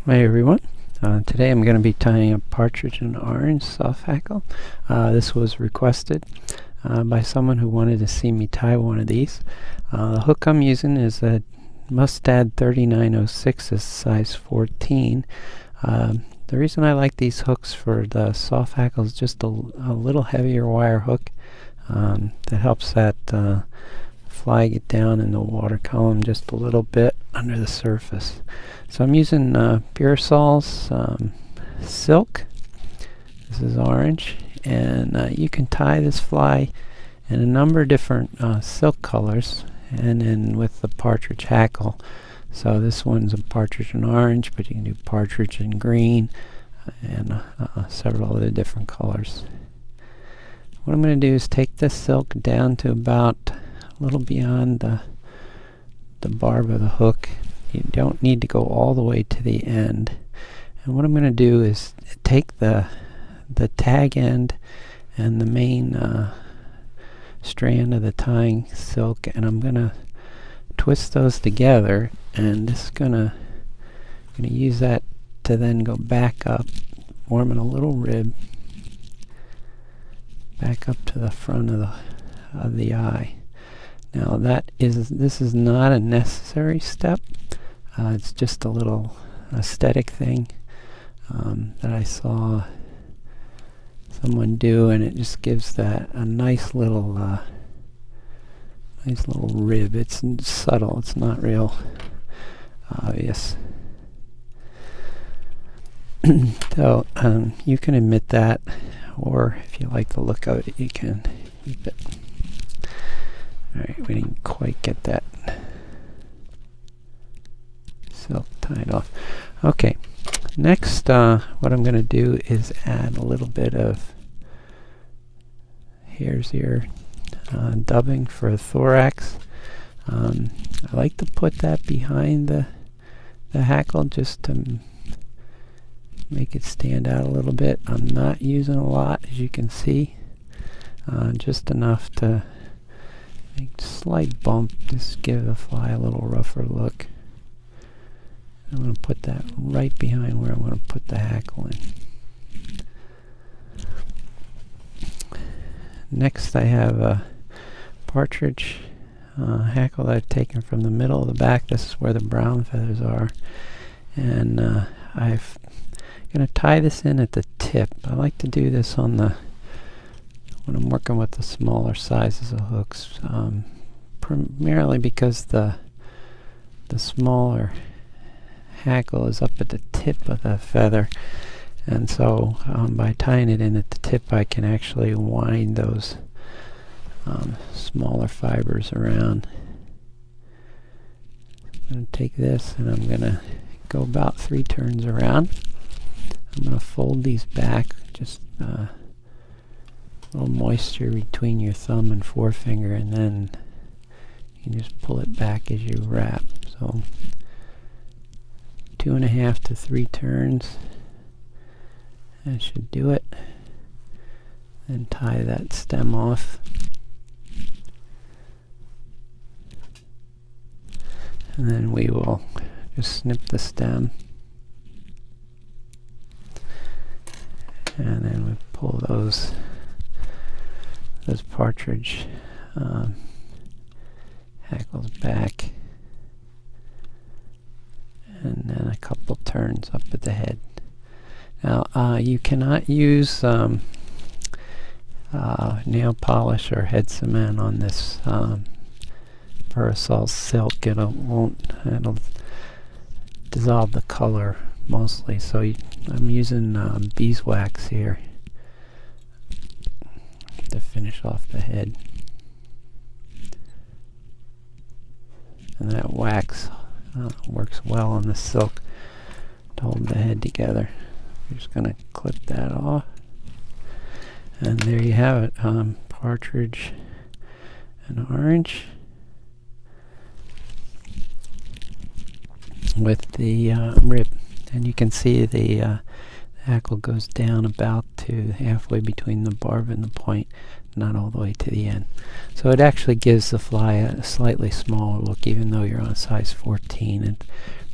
Hi everyone. Today I'm going to be tying a partridge in orange soft hackle. This was requested by someone who wanted to see me tie one of these. The hook I'm using is a Mustad 3906, is size 14. The reason I like these hooks for the soft hackle is just a little heavier wire hook that helps that fly get down in the water column just a little bit under the surface. So I'm using Purasol's silk. This is orange, and you can tie this fly in a number of different silk colors, and then with the partridge hackle. So this one's a partridge in orange, but you can do partridge in green and several other different colors. What I'm going to do is take this silk down to about a little beyond the barb of the hook. You don't need to go all the way to the end. And what I'm going to do is take the tag end and the main strand of the tying silk, and I'm going to twist those together, and this is going to use that to then go back up, forming a little rib back up to the front of the eye. Now this is not a necessary step. It's just a little aesthetic thing that I saw someone do, and it just gives that a nice little rib. It's subtle. It's not real obvious. So you can omit that, or if you like the look of it, you can keep it. Alright, we didn't quite get that silk tied off. Okay, next what I'm going to do is add a little bit of hare's ear dubbing for a thorax. I like to put that behind the hackle just to make it stand out a little bit. I'm not using a lot, as you can see, just enough to make a slight bump, just give the fly a little rougher look. I'm going to put that right behind where I'm going to put the hackle in. Next I have a partridge hackle that I've taken from the middle of the back. This is where the brown feathers are, and I'm going to tie this in at the tip. I like to do this when I'm working with the smaller sizes of hooks, primarily because the smaller hackle is up at the tip of the feather, and so by tying it in at the tip I can actually wind those smaller fibers around. I'm going to take this and I'm going to go about 3 turns around. I'm going to fold these back, just a little moisture between your thumb and forefinger, and then you can just pull it back as you wrap. So 2.5 to 3 turns. That should do it. Then tie that stem off. And then we will just snip the stem. And then we pull those partridge hackles back, and then a couple turns up at the head. Now you cannot use nail polish or head cement on this Purasol's silk. It'll dissolve the color mostly, so I'm using beeswax here to finish off the head, and that wax works well on the silk to hold the head together. We're just going to clip that off, and there you have it, partridge and orange with the rib. And you can see the hackle goes down about to halfway between the barb and the point, not all the way to the end. So it actually gives the fly a slightly smaller look, even though you're on a size 14. It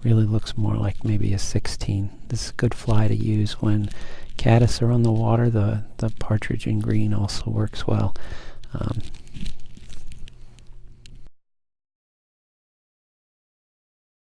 really looks more like maybe a 16. This is a good fly to use when caddis are on the water. The partridge in green also works well.